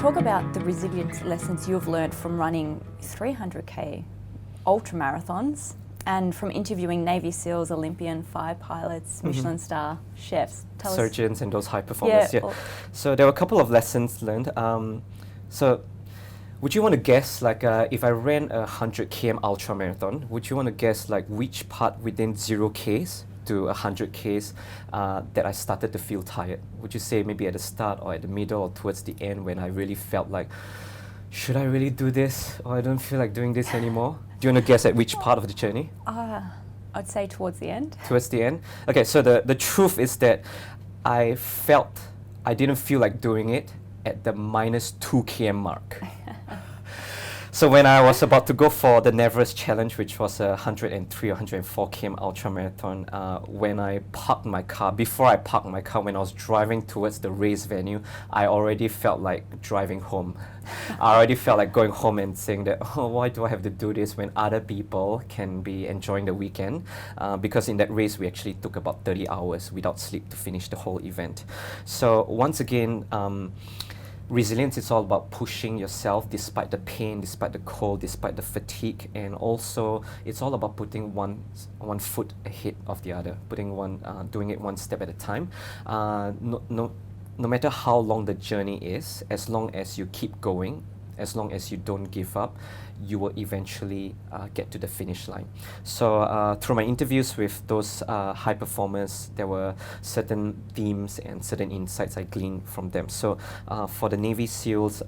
talk about the resilience lessons you've learned from running 300k ultramarathons and from interviewing Navy SEALs, Olympian, fire pilots, Michelin star chefs. Tell Surgeons and those high performers. Yeah. So there were a couple of lessons learned. So would you want to guess, like, if I ran a 100 km ultramarathon, would you want to guess, like, which part within 0Ks to 100Ks that I started to feel tired? Would you say maybe at the start or at the middle or towards the end when I really felt like, should I really do this? Or I don't feel like doing this anymore? Do you want to guess at which part of the journey? I'd say towards the end. Towards the end? Okay, so the truth is that I didn't feel like doing it at the -2 km mark. So when I was about to go for the Neverest Challenge, which was a 103 or 104 km ultramarathon, when I parked my car, before I parked my car, when I was driving towards the race venue, I already felt like driving home. I already felt like going home and saying that, oh, why do I have to do this when other people can be enjoying the weekend? Because in that race, we actually took about 30 hours without sleep to finish the whole event. So once again, resilience is all about pushing yourself despite the pain, despite the cold, despite the fatigue, and also it's all about putting one foot ahead of the other, doing it one step at a time. No matter how long the journey is, as long as you keep going, as long as you don't give up, you will eventually get to the finish line. So through my interviews with those high performers, there were certain themes and certain insights I gleaned from them. So for the Navy SEALs,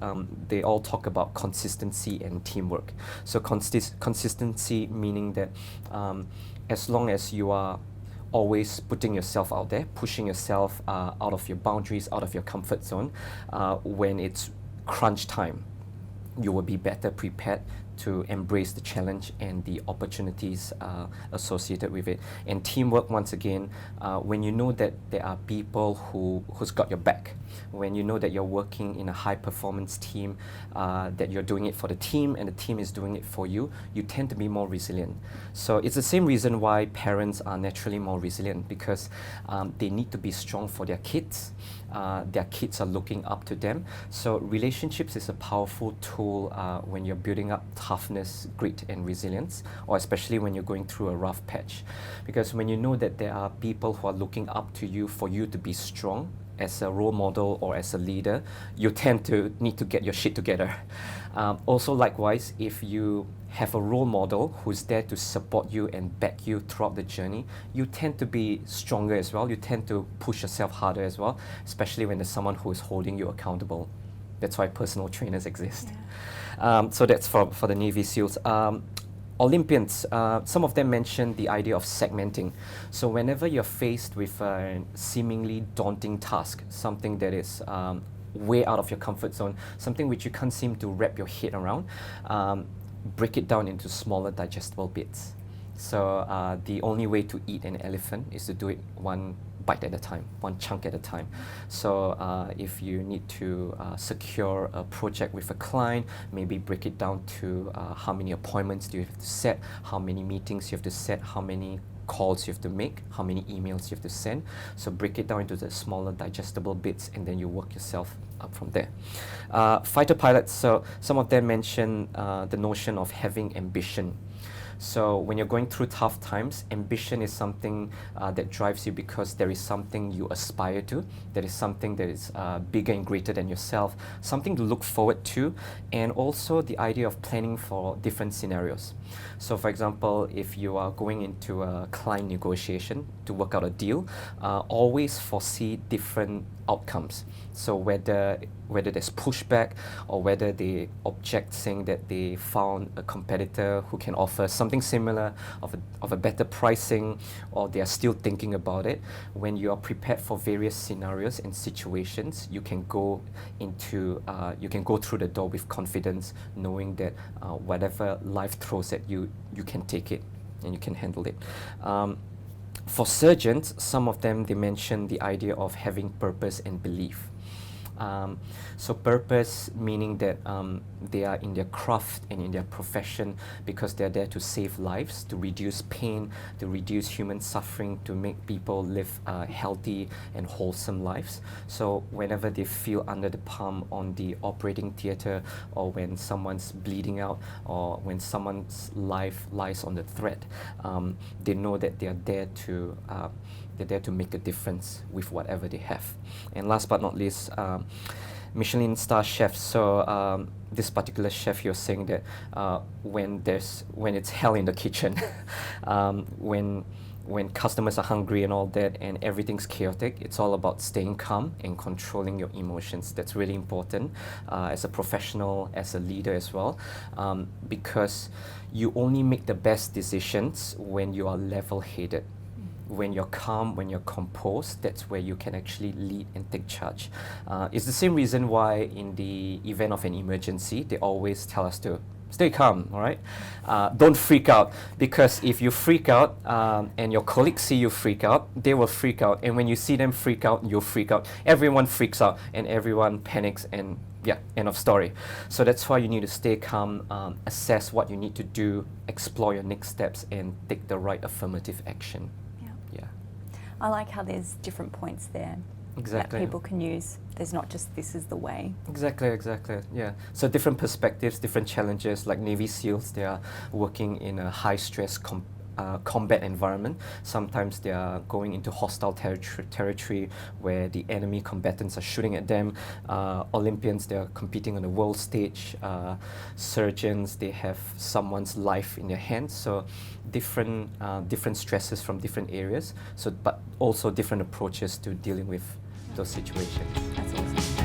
they all talk about consistency and teamwork. So consistency meaning that as long as you are always putting yourself out there, pushing yourself out of your boundaries, out of your comfort zone, when it's crunch time, you will be better prepared to embrace the challenge and the opportunities associated with it. And teamwork, once again, when you know that there are people who's got your back, when you know that you're working in a high performance team, that you're doing it for the team and the team is doing it for you, you tend to be more resilient. So it's the same reason why parents are naturally more resilient, because they need to be strong for their kids. Their kids are looking up to them. So relationships is a powerful tool when you're building up toughness, grit, and resilience, or especially when you're going through a rough patch. Because when you know that there are people who are looking up to you for you to be strong as a role model or as a leader, you tend to need to get your shit together. Also, likewise, if you have a role model who's there to support you and back you throughout the journey, you tend to be stronger as well. You tend to push yourself harder as well, especially when there's someone who is holding you accountable. That's why personal trainers exist. Yeah. So that's for the Navy SEALs. Olympians, some of them mentioned the idea of segmenting. So whenever you're faced with a seemingly daunting task, something that is way out of your comfort zone, something which you can't seem to wrap your head around, break it down into smaller digestible bits. So the only way to eat an elephant is to do it one bite at a time, one chunk at a time. So if you need to secure a project with a client, maybe break it down to how many appointments do you have to set, how many meetings you have to set, how many calls you have to make, how many emails you have to send. So break it down into the smaller digestible bits, and then you work yourself up from there. Fighter pilots, so some of them mention the notion of having ambition. So when you're going through tough times, ambition is something that drives you because there is something you aspire to, there is something that is bigger and greater than yourself, something to look forward to, and also the idea of planning for different scenarios. So for example, if you are going into a client negotiation to work out a deal, always foresee different outcomes. So whether there's pushback or whether they object saying that they found a competitor who can offer something similar of a better pricing, or they are still thinking about it, when you are prepared for various scenarios and situations, you can go through the door with confidence, knowing that whatever life throws at you, you can take it and you can handle it. For surgeons, some of them, they mention the idea of having purpose and belief. So purpose meaning that they are in their craft and in their profession because they're there to save lives, to reduce pain, to reduce human suffering, to make people live healthy and wholesome lives. So whenever they feel under the palm on the operating theatre, or when someone's bleeding out, or when someone's life lies on the thread, they know that they're there to make a difference with whatever they have. And last but not least, Michelin star chefs. So this particular chef, you're saying that when it's hell in the kitchen, when customers are hungry and all that, and everything's chaotic, it's all about staying calm and controlling your emotions. That's really important as a professional, as a leader as well, because you only make the best decisions when you are level-headed. When you're calm, when you're composed, that's where you can actually lead and take charge. It's the same reason why in the event of an emergency, they always tell us to stay calm, all right? Don't freak out, because if you freak out and your colleagues see you freak out, they will freak out. And when you see them freak out, you'll freak out. Everyone freaks out and everyone panics, and yeah, end of story. So that's why you need to stay calm, assess what you need to do, explore your next steps, and take the right affirmative action. I like how there's different points there Exactly. that people can use. There's not just this is the way. Exactly, yeah. So different perspectives, different challenges. Like Navy SEALs, they are working in a high-stress combat environment. Sometimes they are going into hostile territory where the enemy combatants are shooting at them. Olympians, they are competing on the world stage. Surgeons, they have someone's life in their hands. So different stresses from different areas. So, but also different approaches to dealing with those situations. That's awesome.